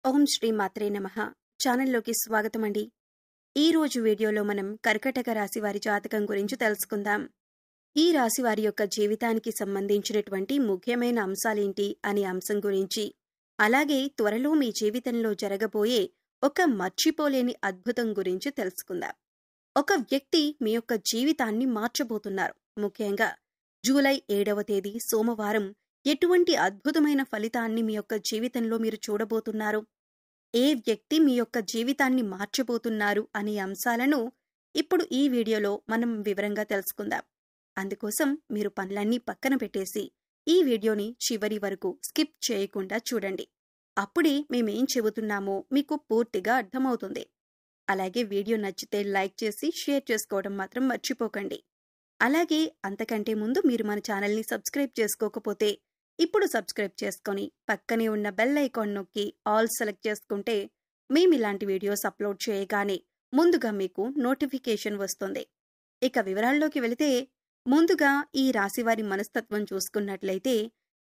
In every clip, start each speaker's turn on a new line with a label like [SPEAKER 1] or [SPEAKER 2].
[SPEAKER 1] ఓం శ్రీ మాత్రే నమః. ఛానల్లోకి స్వాగతం అండి. ఈ రోజు వీడియోలో మనం కర్కటక రాశి వారి జాతకం గురించి తెలుసుకుందాం. ఈ రాశి వారి యొక్క జీవితానికి సంబంధించినటువంటి ముఖ్యమైన అంశాలేంటి అనే అంశం గురించి, అలాగే త్వరలో మీ జీవితంలో జరగబోయే ఒక మర్చిపోలేని అద్భుతం గురించి తెలుసుకుందాం. ఒక వ్యక్తి మీ యొక్క జీవితాన్ని మార్చబోతున్నారు. ముఖ్యంగా జూలై 7వ తేదీ సోమవారం ఎటువంటి అద్భుతమైన ఫలితాన్ని మీ యొక్క జీవితంలో మీరు చూడబోతున్నారు, ఏ వ్యక్తి మీ యొక్క జీవితాన్ని మార్చబోతున్నారు అనే అంశాలను ఇప్పుడు ఈ వీడియోలో మనం వివరంగా తెలుసుకుందాం. అందుకోసం మీరు పనులన్నీ పక్కన పెట్టేసి ఈ వీడియోని చివరి వరకు స్కిప్ చేయకుండా చూడండి. అప్పుడే మేమేం చెబుతున్నామో మీకు పూర్తిగా అర్థమవుతుంది. అలాగే వీడియో నచ్చితే లైక్ చేసి షేర్ చేసుకోవడం మాత్రం మర్చిపోకండి. అలాగే అంతకంటే ముందు మీరు మన ఛానల్ని సబ్స్క్రైబ్ చేసుకోకపోతే ఇప్పుడు సబ్స్క్రైబ్ చేసుకొని పక్కనే ఉన్న బెల్ ఐకాన్ నొక్కి ఆల్ సెలెక్ట్ చేసుకుంటే మేము ఇలాంటి వీడియోస్ అప్లోడ్ చేయగానే ముందుగా మీకు నోటిఫికేషన్ వస్తుంది. ఇక వివరాల్లోకి వెళితే, ముందుగా ఈ రాశివారి మనస్తత్వం చూసుకున్నట్లయితే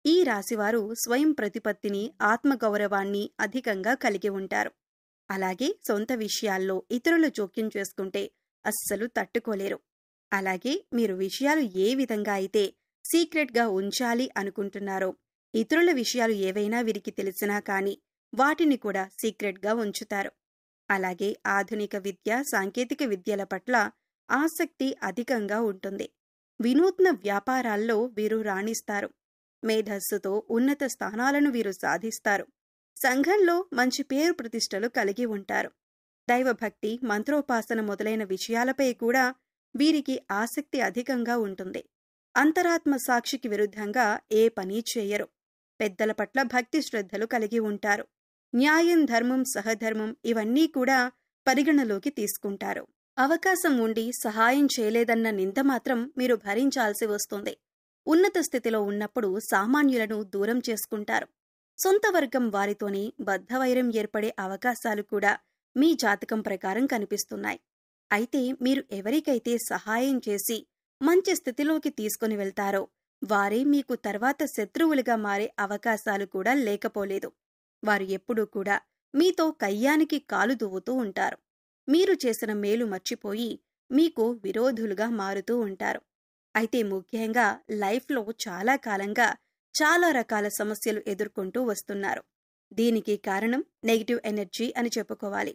[SPEAKER 1] ఈ రాశివారు స్వయం ప్రతిపత్తిని, ఆత్మగౌరవాన్ని అధికంగా కలిగి ఉంటారు. అలాగే సొంత విషయాల్లో ఇతరుల జోక్యం చేసుకుంటే అస్సలు తట్టుకోలేరు. అలాగే మీరు విషయాలు ఏ విధంగా అయితే సీక్రెట్గా ఉంచాలి అనుకుంటున్నారో, ఇతరుల విషయాలు ఏవైనా వీరికి తెలిసినా కానీ వాటిని కూడా సీక్రెట్గా ఉంచుతారు. అలాగే ఆధునిక విద్య, సాంకేతిక విద్యల పట్ల ఆసక్తి అధికంగా ఉంటుంది. వినూత్న వ్యాపారాల్లో వీరు రాణిస్తారు. మేధస్సుతో ఉన్నత స్థానాలను వీరు సాధిస్తారు. సంఘంలో మంచి పేరు ప్రతిష్టలు కలిగి ఉంటారు. దైవభక్తి, మంత్రోపాసన మొదలైన విషయాలపై కూడా వీరికి ఆసక్తి అధికంగా ఉంటుంది. అంతరాత్మ సాక్షికి విరుద్ధంగా ఏ పని చేయరు. పెద్దల పట్ల భక్తి శ్రద్ధలు కలిగి ఉంటారు. న్యాయం, ధర్మం, సహధర్మం ఇవన్నీ కూడా పరిగణలోకి తీసుకుంటారు. అవకాశం ఉండి సహాయం చేయలేదన్న నింద మాత్రం మీరు భరించాల్సి వస్తుంది. ఉన్నత స్థితిలో ఉన్నప్పుడు సామాన్యులను దూరం చేసుకుంటారు. సొంత వర్గం వారితోనే బద్ధవైరం ఏర్పడే అవకాశాలు కూడా మీ జాతకం ప్రకారం కనిపిస్తున్నాయి. అయితే మీరు ఎవరికైతే సహాయం చేసి మంచి స్థితిలోకి తీసుకుని వెళ్తారో వారే మీకు తర్వాత శత్రువులుగా మారే అవకాశాలు కూడా లేకపోలేదు. వారు ఎప్పుడూ కూడా మీతో కయ్యానికి కాలు దువ్వుతూ ఉంటారు. మీరు చేసిన మేలు మర్చిపోయి మీకు విరోధులుగా మారుతూ ఉంటారు. అయితే ముఖ్యంగా లైఫ్లో చాలా కాలంగా చాలా రకాల సమస్యలు ఎదుర్కొంటూ వస్తున్నారు. దీనికి కారణం నెగిటివ్ ఎనర్జీ అని చెప్పుకోవాలి.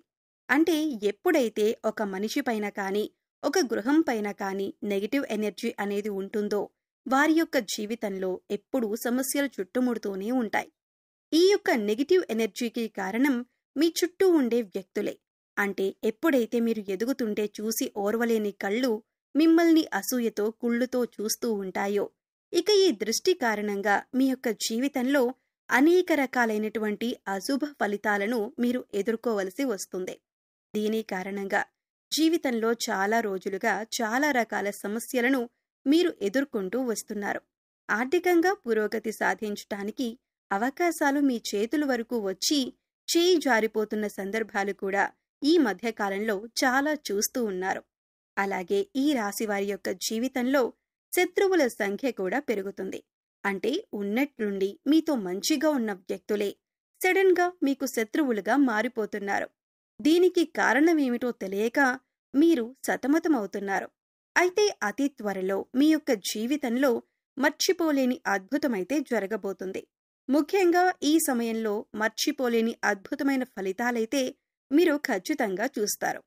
[SPEAKER 1] అంటే ఎప్పుడైతే ఒక మనిషి పైన కానీ, ఒక గృహం పైన కానీ నెగిటివ్ ఎనర్జీ అనేది ఉంటుందో వారి యొక్క జీవితంలో ఎప్పుడూ సమస్యలు చుట్టుముడుతూనే ఉంటాయి. ఈ యొక్క నెగిటివ్ ఎనర్జీకి కారణం మీ చుట్టూ ఉండే వ్యక్తులే. అంటే ఎప్పుడైతే మీరు ఎదుగుతుంటే చూసి ఓర్వలేని కళ్ళు మిమ్మల్ని అసూయతో, కుళ్ళుతో చూస్తూ ఉంటాయో, ఇక ఈ దృష్టి కారణంగా మీ యొక్క జీవితంలో అనేక రకాలైనటువంటి అశుభ ఫలితాలను మీరు ఎదుర్కోవలసి వస్తుంది. దీని కారణంగా జీవితంలో చాలా రోజులుగా చాలా రకాల సమస్యలను మీరు ఎదుర్కొంటూ వస్తున్నారు. ఆర్థికంగా పురోగతి సాధించటానికి అవకాశాలు మీ చేతుల వరకు వచ్చి చేయి జారిపోతున్న సందర్భాలు కూడా ఈ మధ్యకాలంలో చాలా చూస్తూ ఉన్నారు. అలాగే ఈ రాశివారి యొక్క జీవితంలో శత్రువుల సంఖ్య కూడా పెరుగుతుంది. అంటే ఉన్నట్లుండి మీతో మంచిగా ఉన్న వ్యక్తులే సడన్ గా మీకు శత్రువులుగా మారిపోతున్నారు. దీనికి కారణమేమిటో తెలియక మీరు సతమతమవుతున్నారు. అయితే అతి త్వరలో మీ యొక్క జీవితంలో మర్చిపోలేని అద్భుతమైతే జరగబోతుంది. ముఖ్యంగా ఈ సమయంలో మర్చిపోలేని అద్భుతమైన ఫలితాలైతే మీరు ఖచ్చితంగా చూస్తారు.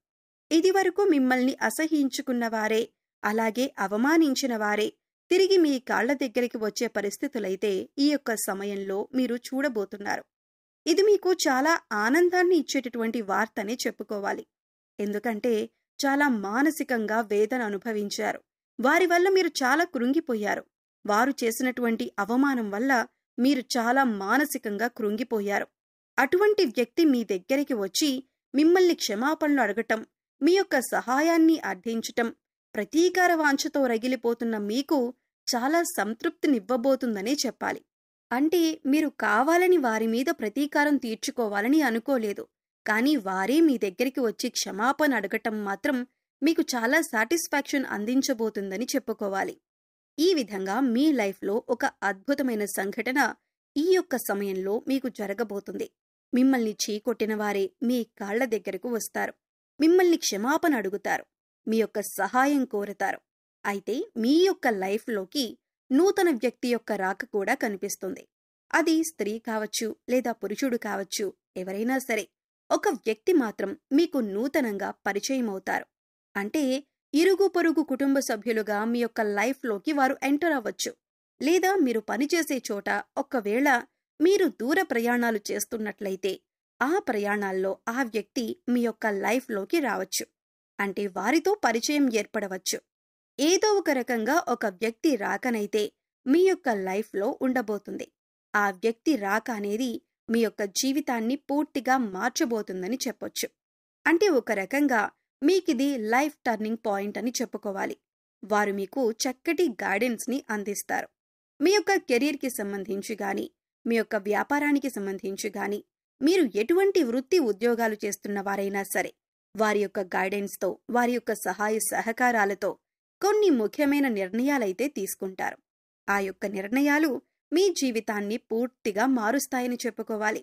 [SPEAKER 1] ఇదివరకు మిమ్మల్ని అసహ్యించుకున్న వారే, అలాగే అవమానించిన వారే తిరిగి మీ కాళ్ల దగ్గరికి వచ్చే పరిస్థితులైతే ఈ యొక్క సమయంలో మీరు చూడబోతున్నారు. ఇది మీకు చాలా ఆనందాన్ని ఇచ్చేటటువంటి వార్తనే చెప్పుకోవాలి. ఎందుకంటే చాలా మానసికంగా వేదన అనుభవించారు. వారి వల్ల మీరు చాలా కృంగిపోయారు. వారు చేసినటువంటి అవమానం వల్ల మీరు చాలా మానసికంగా కృంగిపోయారు. అటువంటి వ్యక్తి మీ దగ్గరికి వచ్చి మిమ్మల్ని క్షమాపణలు అడగటం, మీ యొక్క సహాయాన్ని అర్థించటం, ప్రతీకార వాంఛతో రగిలిపోతున్న మీకు చాలా సంతృప్తినివ్వబోతుందనే చెప్పాలి. అంటే మీరు కావాలని వారి మీద ప్రతీకారం తీర్చుకోవాలని అనుకోలేదు. కానీ వారే మీ దగ్గరికి వచ్చి క్షమాపణ అడగటం మాత్రం మీకు చాలా సాటిస్ఫాక్షన్ అందించబోతుందని చెప్పుకోవాలి. ఈ విధంగా మీ లైఫ్లో ఒక అద్భుతమైన సంఘటన ఈ యొక్క సమయంలో మీకు జరగబోతుంది. మిమ్మల్ని చీకొట్టిన వారే మీ కాళ్ల దగ్గరకు వస్తారు. మిమ్మల్ని క్షమాపణ అడుగుతారు. మీ యొక్క సహాయం కోరతారు. అయితే మీ యొక్క లైఫ్లోకి నూతన వ్యక్తి యొక్క రాక కూడా కనిపిస్తుంది. అది స్త్రీ కావచ్చు లేదా పురుషుడు కావచ్చు, ఎవరైనా సరే ఒక వ్యక్తి మాత్రం మీకు నూతనంగా పరిచయం అవుతారు. అంటే ఇరుగు పొరుగు కుటుంబ సభ్యులుగా మీ యొక్క లైఫ్లోకి వారు ఎంటర్ అవ్వచ్చు. లేదా మీరు పనిచేసే చోట ఒకవేళ మీరు దూర ప్రయాణాలు చేస్తున్నట్లయితే ఆ ప్రయాణాల్లో ఆ వ్యక్తి మీ యొక్క లైఫ్లోకి రావచ్చు. అంటే వారితో పరిచయం ఏర్పడవచ్చు. ఏదో ఒక రకంగా ఒక వ్యక్తి రాకనైతే మీ యొక్క లైఫ్లో ఉండబోతుంది. ఆ వ్యక్తి రాక అనేది మీ యొక్క జీవితాన్ని పూర్తిగా మార్చబోతుందని చెప్పొచ్చు. అంటే ఒక రకంగా మీకిది లైఫ్ టర్నింగ్ పాయింట్ అని చెప్పుకోవాలి. వారు మీకు చక్కటి గైడెన్స్ని అందిస్తారు. మీ యొక్క కెరీర్కి సంబంధించి గాని, మీ యొక్క వ్యాపారానికి సంబంధించి గాని, మీరు ఎటువంటి వృత్తి ఉద్యోగాలు చేస్తున్న వారైనా సరే వారి యొక్క గైడెన్స్తో, వారి యొక్క సహాయ సహకారాలతో కొన్ని ముఖ్యమైన నిర్ణయాలైతే తీసుకుంటారు. ఆ యొక్క నిర్ణయాలు మీ జీవితాన్ని పూర్తిగా మారుస్తాయని చెప్పుకోవాలి.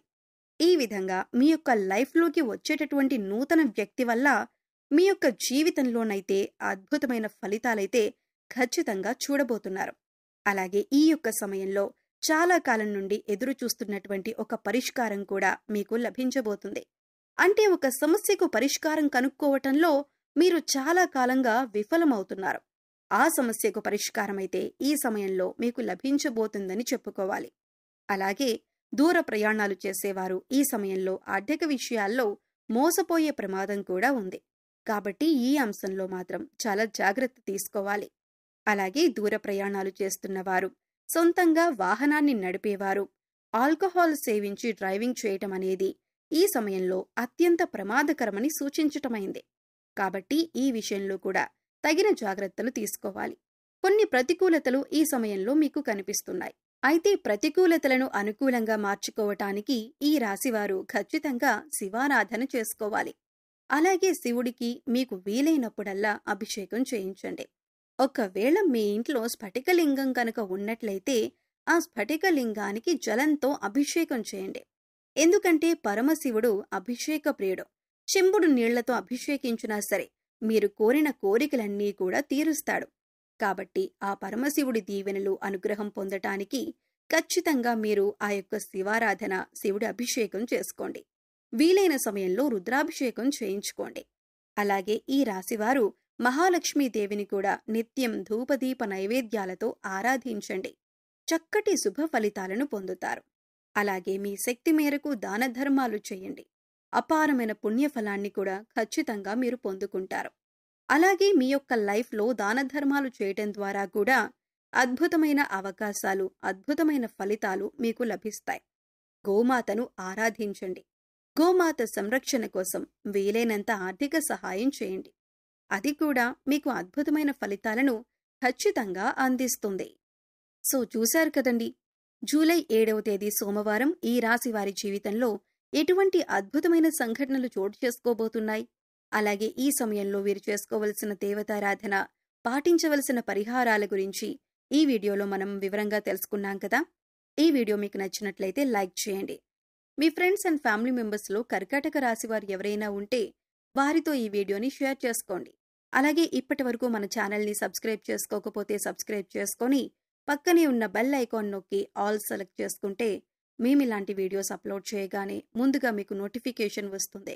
[SPEAKER 1] ఈ విధంగా మీ యొక్క లైఫ్లోకి వచ్చేటటువంటి నూతన వ్యక్తి వల్ల మీ యొక్క జీవితంలోనైతే అద్భుతమైన ఫలితాలైతే ఖచ్చితంగా చూడబోతున్నారు. అలాగే ఈ యొక్క సమయంలో చాలా కాలం నుండి ఎదురు చూస్తున్నటువంటి ఒక పరిష్కారం కూడా మీకు లభించబోతుంది. అంటే ఒక సమస్యకు పరిష్కారం కనుక్కోవటంలో మీరు చాలా కాలంగా విఫలమవుతున్నారు. ఆ సమస్యకు పరిష్కారమైతే ఈ సమయంలో మీకు లభించబోతుందని చెప్పుకోవాలి. అలాగే దూర ప్రయాణాలు చేసేవారు ఈ సమయంలో ఆర్థిక విషయాల్లో మోసపోయే ప్రమాదం కూడా ఉంది. కాబట్టి ఈ అంశంలో మాత్రం చాలా జాగ్రత్త తీసుకోవాలి. అలాగే దూర ప్రయాణాలు చేస్తున్నవారు, సొంతంగా వాహనాన్ని నడిపేవారు, ఆల్కహాల్ సేవించి డ్రైవింగ్ చేయటం అనేది ఈ సమయంలో అత్యంత ప్రమాదకరమని సూచించటమైంది. కాబట్టి ఈ విషయంలో కూడా తగిన జాగ్రత్తలు తీసుకోవాలి. కొన్ని ప్రతికూలతలు ఈ సమయంలో మీకు కనిపిస్తున్నాయి. అయితే ప్రతికూలతలను అనుకూలంగా మార్చుకోవటానికి ఈ రాశివారు ఖచ్చితంగా శివారాధన చేసుకోవాలి. అలాగే శివుడికి మీకు వీలైనప్పుడల్లా అభిషేకం చేయించండి. ఒకవేళ మీ ఇంట్లో స్ఫటికలింగం కనుక ఉన్నట్లయితే ఆ స్ఫటికలింగానికి జలంతో అభిషేకం చేయండి. ఎందుకంటే పరమశివుడు అభిషేక ప్రియుడు. చెంబుడు నీళ్లతో అభిషేకించినా సరే మీరు కోరిన కోరికలన్నీ కూడా తీరుస్తాడు. కాబట్టి ఆ పరమశివుడి దీవెనలు, అనుగ్రహం పొందటానికి ఖచ్చితంగా మీరు ఆ యొక్క శివారాధన, శివుడి అభిషేకం చేసుకోండి. వీలైన సమయంలో రుద్రాభిషేకం చేయించుకోండి. అలాగే ఈ రాశివారు మహాలక్ష్మీదేవిని కూడా నిత్యం ధూపదీప నైవేద్యాలతో ఆరాధించండి. చక్కటి శుభ ఫలితాలను పొందుతారు. అలాగే మీ శక్తి మేరకు దాన ధర్మాలు చేయండి. అపారమైన పుణ్యఫలాన్ని కూడా ఖచ్చితంగా మీరు పొందుకుంటారు. అలాగే మీ యొక్క లైఫ్లో దాన ధర్మాలు చేయటం ద్వారా కూడా అద్భుతమైన అవకాశాలు, అద్భుతమైన ఫలితాలు మీకు లభిస్తాయి. గోమాతను ఆరాధించండి. గోమాత సంరక్షణ కోసం వీలైనంత ఆర్థిక సహాయం చేయండి. అది కూడా మీకు అద్భుతమైన ఫలితాలను ఖచ్చితంగా అందిస్తుంది. సో చూశారు కదండి, జూలై 7వ తేదీ సోమవారం ఈ రాశి వారి జీవితంలో ఎటువంటి అద్భుతమైన సంఘటనలు చోటు చేసుకోబోతున్నాయి. అలాగే ఈ సమయంలో వీరు చేసుకోవలసిన దేవతారాధన, పాటించవలసిన పరిహారాల గురించి ఈ వీడియోలో మనం వివరంగా తెలుసుకున్నాం కదా. ఈ వీడియో మీకు నచ్చినట్లయితే లైక్ చేయండి. మీ ఫ్రెండ్స్ అండ్ ఫ్యామిలీ మెంబర్స్లో కర్కాటక రాశి వారు ఎవరైనా ఉంటే వారితో ఈ వీడియోని షేర్ చేసుకోండి. అలాగే ఇప్పటి వరకు మన ఛానల్ని సబ్స్క్రైబ్ చేసుకోకపోతే సబ్స్క్రైబ్ చేసుకొని పక్కనే ఉన్న బెల్ ఐకాన్ నొక్కి ఆల్ సెలెక్ట్ చేసుకుంటే మేము ఇలాంటి వీడియోస్ అప్లోడ్ చేయగానే ముందుగా మీకు నోటిఫికేషన్ వస్తుంది.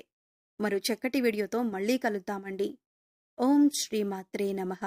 [SPEAKER 1] మరో చక్కటి వీడియోతో మళ్ళీ కలుద్దామండి. ఓం శ్రీ మాత్రే నమః.